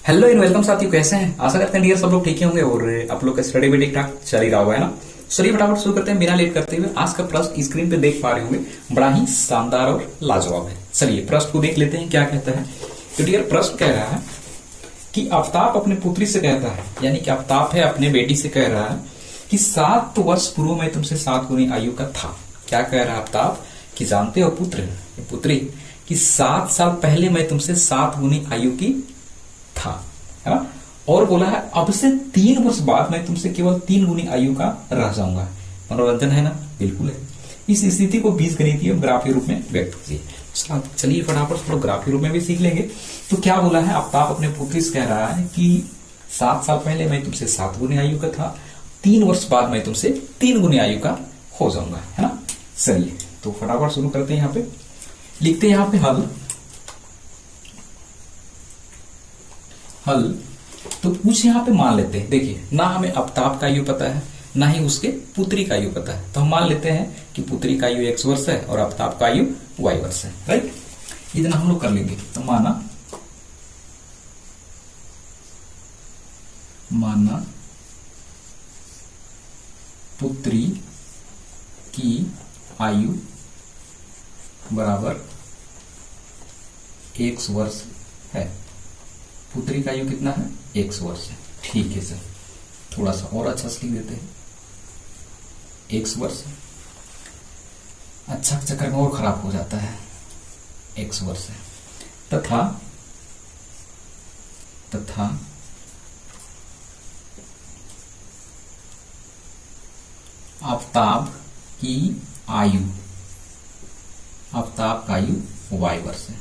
Hello इन welcome साथियों, कैसे हैं? आशा करते हैं डियर सब लोग ठीक ही होंगे और आप लोग का स्टडी भी ठीक ठाक चल ही रहा होगा, है ना। चलिए फटाफट शुरू करते हैं बिना लेट करते हुए। आज का प्रश्न स्क्रीन पे देख पा रहे होंगे, बड़ा ही शानदार और लाजवाब है। चलिए प्रश्न को देख लेते हैं क्या कहता है। तो डियर प्रश्न कह रहा है कि आफ्ताब अपने पुत्री से कहता है, यानी कि आफ्ताब है अपने बेटी से कह रहा है कि 7 वर्ष पूर्व मैं तुमसे 7 गुनी आयु का था। क्या कह रहा है आफ्ताब कि जानते हो पुत्री कि 7 साल पहले मैं तुमसे 7 गुनी आयु की था, है ना। और बोला है अब से 3 वर्ष बाद मैं तुमसे केवल 3 गुनी आयु का रह जाऊंगा। मनोरंजन है ना, बिल्कुल है। इस स्थिति को बीजगणितीय ग्राफीय रूप में व्यक्त कीजिए। उसका चलिए फटाफट थोड़ा ग्राफीय रूप में भी सीख लेंगे। तो क्या बोला है, आफ्ताब अपने पुत्री से कह रहा है कि 7 साल पहले मैं तुमसे 7 गुनी आयु का था, 3 वर्ष बाद मैं तुमसे 3 गुनी आयु का हो जाऊंगा, है ना। चलिए तो फटाफट शुरू करते हैं। यहाँ पे लिखते हैं, यहाँ पे हल। तो कुछ यहाँ पे मान लेते हैं। देखिए ना हमें आफ्ताब का आयु पता है, ना ही उसके पुत्री का आयु पता है। तो हम मान लेते हैं कि पुत्री का आयु x वर्ष है और आफ्ताब का आयु y वर्ष है, राइट। इतना हम लोग कर लेंगे। तो माना पुत्री की आयु बराबर x वर्ष है। पुत्री का आयु कितना है? x वर्ष है। ठीक है सर, थोड़ा सा और अच्छा से लिख देते हैं। x वर्ष अच्छा चक्कर में और खराब हो जाता है। x वर्ष है तथा आफ्ताब का आयु y वर्ष है,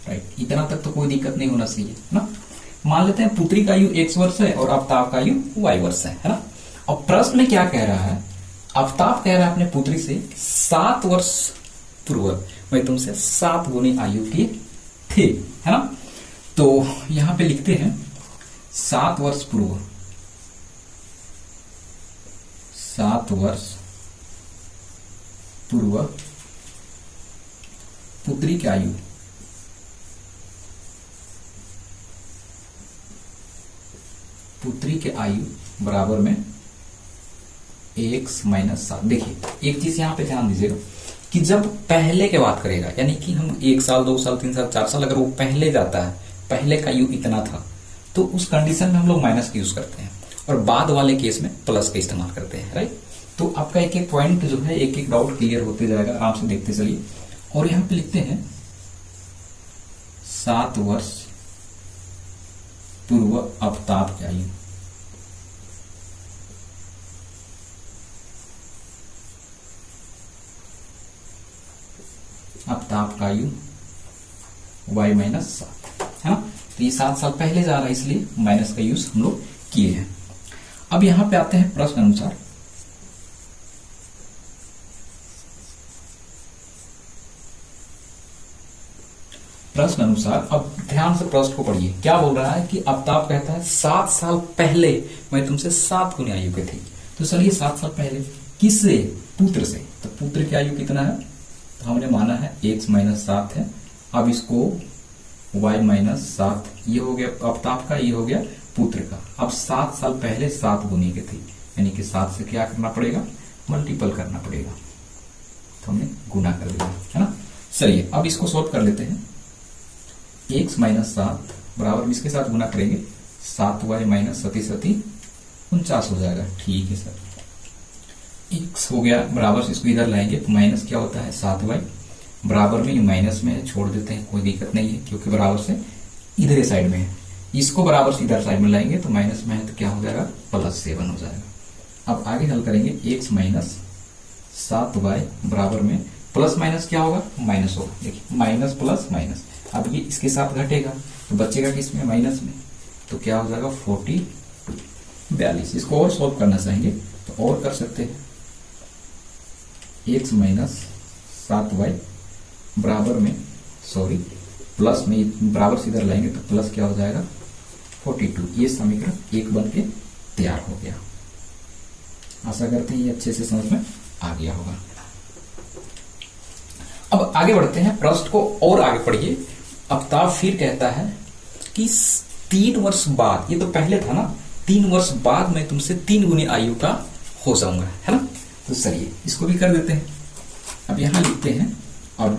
राइट। इतना तक तो कोई दिक्कत नहीं होना चाहिए, है ना। मान लेते हैं पुत्री का आयु x वर्ष है और आफ्ताब का आयु y वर्ष है ना। और प्रश्न में क्या कह रहा है, आफ्ताब कह रहा है अपने पुत्री से 7 वर्ष पूर्व मैं तुमसे 7 गुनी आयु की थी, है ना। तो यहां पे लिखते हैं 7 वर्ष पूर्व, 7 वर्ष पूर्व पुत्री की आयु के आयु बराबर में x माइनस 7। देखिए एक चीज यहां पे ध्यान दीजिएगा कि जब पहले के बात करेगा, यानी कि हम 1 साल 2 साल 3 साल 4 साल अगर वो पहले जाता है, पहले का आयु इतना था, तो उस कंडीशन में हम लोग माइनस का यूज करते हैं और बाद वाले केस में प्लस का इस्तेमाल करते हैं, राइट। तो आपका एक एक पॉइंट जो है, एक एक डाउट क्लियर होते जाएगा, आराम से देखते चलिए। और यहां पे लिखते हैं 7 वर्ष पूर्व आफ्ताब की आयु, आफ्ताब का आयु y माइनस 7, है ना। तो ये 7 साल पहले जा रहा है, इसलिए माइनस का यूज हम लोग किए हैं। अब यहां पे आते हैं प्रश्न अनुसार। अब ध्यान से प्रश्न को पढ़िए। क्या बोल रहा है कि आफ्ताब कहता है 7 साल पहले मैं तुमसे 7 गुनी आयु की थी। तो चलिए 7 साल पहले किससे? पुत्र से। तो पुत्र की आयु कितना है? तो हमने माना है x माइनस 7 है। अब इसको y माइनस 7, ये हो गया आफ्ताब का, ये हो गया पुत्र का। अब 7 साल पहले 7 गुनी की थी, यानी कि 7 से क्या करना पड़ेगा? मल्टीपल करना पड़ेगा। तो हमने गुना कर दिया, है ना। चलिए अब इसको सॉल्व कर लेते हैं। x माइनस 7 बराबर इसके साथ गुना करेंगे, 7y माइनस 7 49 हो जाएगा। ठीक है सर, x हो गया बराबर, इसको इधर लाएंगे तो माइनस क्या होता है? 7y बराबर में, माइनस में छोड़ देते हैं, कोई दिक्कत नहीं है क्योंकि बराबर से इधर साइड में है। इसको बराबर से इधर साइड में लाएंगे तो माइनस में है तो क्या हो जाएगा? प्लस 7 हो जाएगा। अब आगे हल करेंगे, x माइनस 7y बराबर में प्लस माइनस क्या होगा? माइनस होगा। देखिए माइनस प्लस माइनस, अब ये इसके साथ घटेगा तो बचेगा किसमें? माइनस में। तो क्या हो जाएगा? 42। इसको और सॉल्व करना चाहेंगे तो और कर सकते हैं। x माइनस 7y बराबर में, सॉरी प्लस में, बराबर से इधर लाएंगे तो प्लस क्या हो जाएगा? 42। ये समीकरण 1 बन के तैयार हो गया। आशा करते हैं ये अच्छे से समझ में आ गया होगा। आगे बढ़ते हैं, प्रश्न को और आगे पढ़िए। आफ्ताब फिर कहता है कि 3 वर्ष बाद, ये तो पहले था ना, 3 वर्ष बाद मैं तुमसे 3 गुनी आयु का हो जाऊंगा, है ना। तो चलिए इसको भी कर देते हैं। अब यहां लिखते हैं अब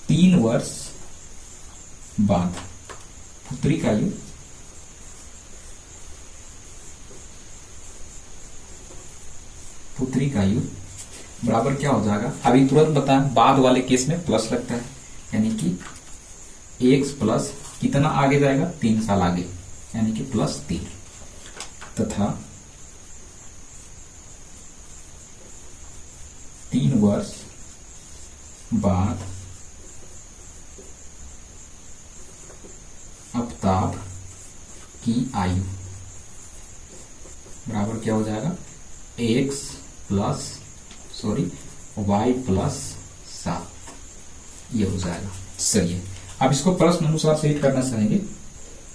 3 वर्ष बाद पुत्री का आयु बराबर क्या हो जाएगा। अभी तुरंत बताएं, बाद वाले केस में प्लस लगता है, यानी कि x प्लस कितना आगे जाएगा, 3 साल आगे, यानी कि +3 तथा 3 वर्ष बाद अपताप की आयु बराबर क्या हो जाएगा, y + 7, ये हो जाएगा। चलिए अब इसको प्रश्न अनुसार सेट करना चाहेंगे,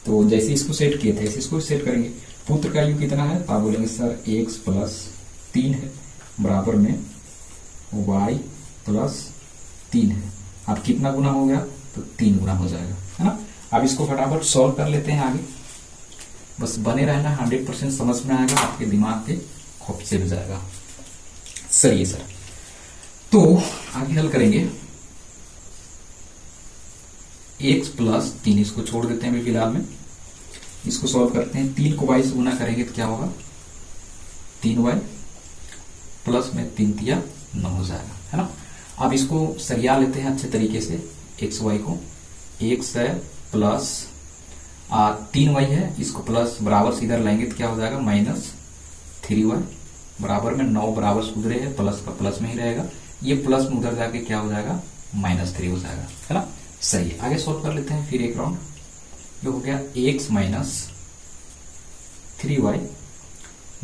तो जैसे इसको सेट किए थे ऐसे इसको सेट करेंगे। पुत्र का आयु कितना है, तो आप बोलेंगे सर x + 3 है, बराबर में y + 3 है। अब कितना गुना हो गया, तो 3 गुना हो जाएगा, है ना। अब इसको फटाफट सॉल्व कर लेते हैं आगे, बस बने रहना, 100% समझ में आएगा, आपके दिमाग के खौफ से भी जाएगा। चलिए सर, तो आगे हल करेंगे। x + 3 इसको छोड़ देते हैं फिलहाल में, इसको सॉल्व करते हैं। 3 को y से गुना करेंगे तो क्या होगा, 3y प्लस में 3 तिया 9 हो जाएगा, है ना। अब इसको सरिया लेते हैं अच्छे तरीके से, x y को, x है प्लस 3y है, इसको प्लस बराबर से इधर लाएंगे तो क्या हो जाएगा, -3y बराबर में 9 बराबर से उधरे है, प्लस का प्लस में ही रहेगा, ये प्लस में उधर जाके क्या हो जाएगा, -3 हो जाएगा, है ना। सही है, आगे सॉल्व कर लेते हैं फिर एक राउंड। जो हो गया x - 3y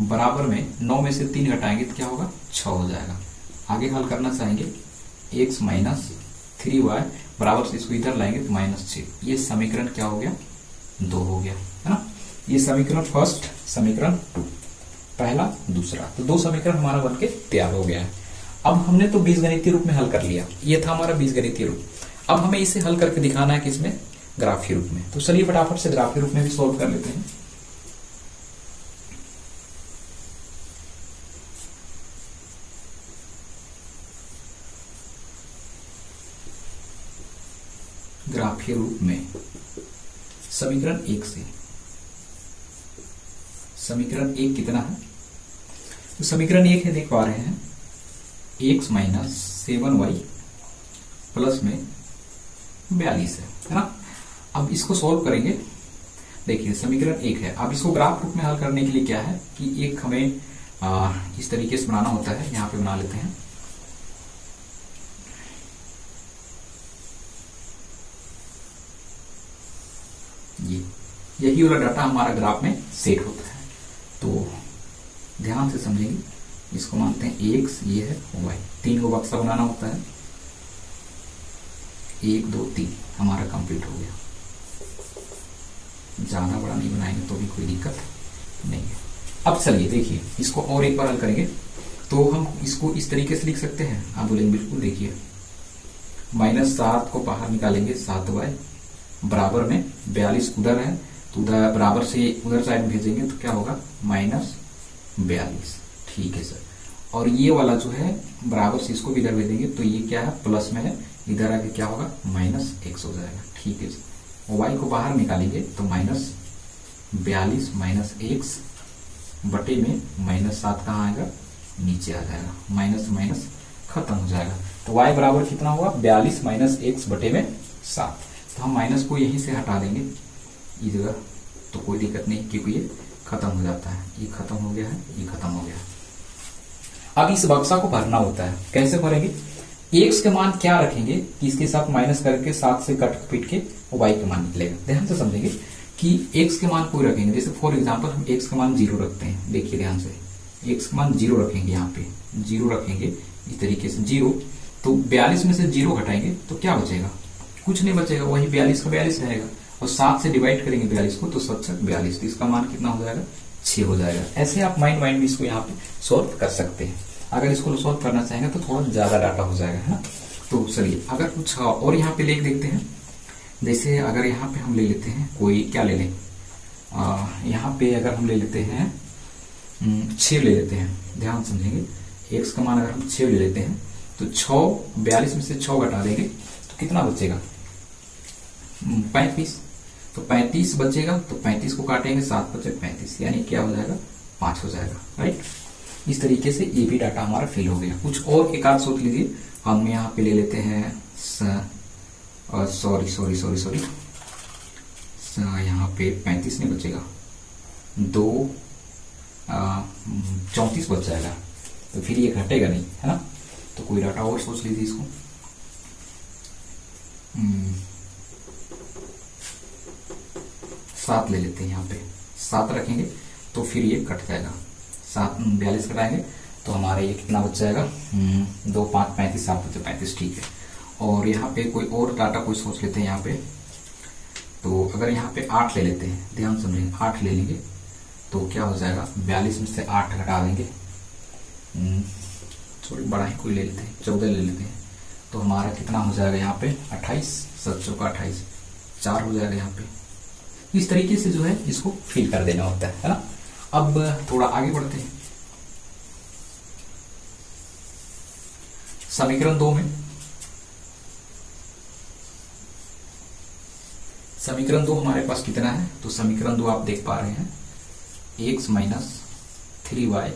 बराबर में 9 में से 3 घटाएंगे तो क्या होगा, 6 हो जाएगा। आगे हल करना चाहेंगे, x - 3y बराबर से इसको इधर लाएंगे तो -6, ये समीकरण क्या हो गया, 2 हो गया, है ना। ये समीकरण फर्स्ट, समीकरण 2, पहला दूसरा, तो 2 समीकरण हमारा बनके तैयार हो गया है। अब हमने तो बीजगणितीय रूप में हल कर लिया, ये था हमारा बीजगणितीय रूप। अब हमें इसे हल करके दिखाना है किसमें, ग्राफीय रूप में। तो चलिए फटाफट से ग्राफीय रूप में भी सॉल्व कर लेते हैं। ग्राफीय रूप में समीकरण 1 से, समीकरण 1 कितना है, तो समीकरण 1 है, देख पा रहे हैं, x - 7y प्लस में 42 है ना। अब इसको सॉल्व करेंगे, देखिए समीकरण 1 है। अब इसको ग्राफ रूप में हल करने के लिए क्या है कि एक हमें इस तरीके से बनाना होता है, यहां पे बना लेते हैं। यही वाला डाटा हमारा ग्राफ में सेट होता है, तो ध्यान से समझेंगे। इसको मानते हैं x, ये है y, 3 को बक्सा बनाना होता है, 1 2 3 हमारा कंप्लीट हो गया। ज्यादा बड़ा नहीं बनाएंगे तो भी कोई दिक्कत नहीं है। अब चलिए देखिए, इसको और एक बार हल करेंगे, तो हम इसको इस तरीके से लिख सकते हैं। आप बोलेंगे बिल्कुल, देखिए -7 को बाहर निकालेंगे, 7y बराबर में 42 उधर है, तो उधर बराबर से उधर साइड में भेजेंगे तो क्या होगा, -42, ठीक है सर। और ये वाला जो है बराबर से इसको भी इधर भेजेंगे तो ये क्या है, प्लस में है, इधर आके क्या होगा, -x हो जाएगा, ठीक है सर। y को बाहर निकालेंगे तो -42 -x बटे में -7 कहाँ आएगा, नीचे आ जाएगा, माइनस माइनस खत्म हो जाएगा। तो y बराबर कितना हुआ, 42 - x बटे में 7। तो हम माइनस को यहीं से हटा देंगे इस जगह, तो कोई दिक्कत नहीं, क्योंकि ये खत्म हो जाता है, ये खत्म हो गया है, ये खत्म हो गया है। अब इस बक्सा को भरना होता है, कैसे भरेंगे, x के मान क्या रखेंगे कि इसके साथ माइनस करके 7 से कट पीट के y के मान निकलेगा। ध्यान से समझेंगे कि x के मान कोई रखेंगे, जैसे फॉर एग्जांपल हम x का मान 0 रखते हैं, देखिए ध्यान से, x का मान 0 रखेंगे, यहाँ पे 0 रखेंगे इस तरीके से 0, तो 42 में से 0 घटाएंगे तो क्या बचेगा, कुछ नहीं बचेगा, वही 42 का 42 रहेगा, और 7 से डिवाइड करेंगे 42 को तो 7 - 42, तो इसका मान कितना हो जाएगा, 6 हो जाएगा। ऐसे आप माइंड में इसको यहाँ पे सॉल्व कर सकते हैं। अगर इसको सॉल्व करना चाहेंगे तो थोड़ा ज्यादा डाटा हो जाएगा, है ना। तो चलिए अगर कुछ और यहाँ पे लेके देखते हैं, जैसे अगर यहाँ पे हम ले लेते हैं कोई क्या ले लें, यहाँ पे अगर हम ले लेते हैं 6 ले लेते हैं, ध्यान समझेंगे। x का मान अगर हम 6 ले लेते हैं तो 42 में से 6 घटा देंगे तो कितना बचेगा, 35। तो 35 बचेगा, तो 35 को काटेंगे 7 बचे 35, यानी क्या हो जाएगा 5 हो जाएगा, राइट। इस तरीके से ये भी डाटा हमारा फिल हो गया। कुछ और एक आध सोच लीजिए, हम यहाँ पे ले लेते हैं सॉरी यहाँ पे 35 नहीं बचेगा, 34 बच जाएगा, तो फिर ये घटेगा नहीं, है ना। तो कोई डाटा और सोच लीजिए इसको। 7 ले लेते हैं, यहाँ पे 7 रखेंगे तो फिर ये कट जाएगा, 42 घटाएंगे तो हमारे ये कितना बच जाएगा, 2 5 35, 7 बचे 35, ठीक है। और यहाँ पे कोई और डाटा कोई सोच लेते हैं यहाँ पे, तो अगर यहाँ पे 8 ले लेते हैं, ध्यान समझेंगे, 8 ले लेंगे तो क्या हो जाएगा, 42 में से 8 घटा देंगे, थोड़ी बड़ा ही कोई ले लेते हैं, 14 ले लेते हैं, तो हमारा कितना हो जाएगा यहाँ पे 28, 7 चौका 28, 4 हो जाएगा यहाँ पे। इस तरीके से जो है इसको फिल कर देना होता है ना। अब थोड़ा आगे बढ़ते हैं। समीकरण 2 में, समीकरण 2 हमारे पास कितना है, तो समीकरण 2 आप देख पा रहे हैं x माइनस 3y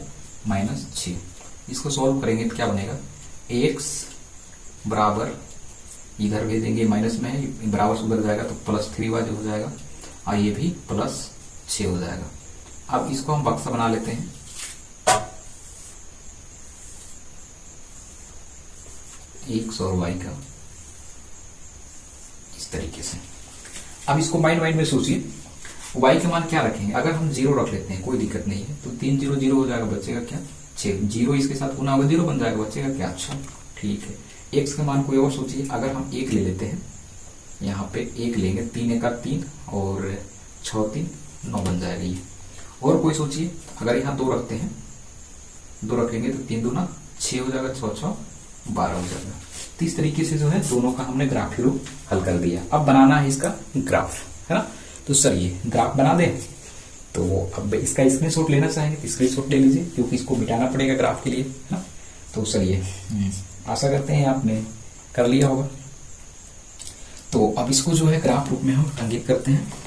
माइनस 6। इसको सॉल्व करेंगे तो क्या बनेगा, x बराबर इधर भेजेंगे माइनस में, बराबर से उधर जाएगा तो प्लस 3y हो जाएगा, और ये भी प्लस 6 हो जाएगा। अब इसको हम बक्सा बना लेते हैं, x और y का इस तरीके से। अब इसको माइंड में सोचिए, y के मान क्या रखेंगे, अगर हम 0 रख लेते हैं कोई दिक्कत नहीं है, तो 3 0 0 हो जाएगा, बचेगा क्या 6, 0 इसके साथ गुना होगा 0 बन जाएगा, बचेगा क्या, अच्छा ठीक है। x का मान कोई और सोचिए, अगर हम 1 ले लेते हैं, यहाँ पे 1 लेंगे, 3 1 3 और 6 3 9 बन जाएगा ये। और कोई सोचिए, अगर यहाँ 2 रखते हैं, 2 रखेंगे तो 3 2 6 हो जाएगा, 6 6 12 हो जाएगा। तो इस तरीके से जो है दोनों का हमने ग्राफ के रूप हल कर दिया। अब बनाना है इसका ग्राफ, है ना। तो चलिए ग्राफ बना दें। तो अब इसका स्क्रीनशॉट लेना चाहेंगे तो स्क्रीनशॉट ले लीजिए, क्योंकि इसको मिटाना पड़ेगा ग्राफ के लिए, है ना। तो चलिए आशा करते हैं आपने कर लिया होगा। तो अब इसको जो है ग्राफ रूप में हम अंकित करते हैं।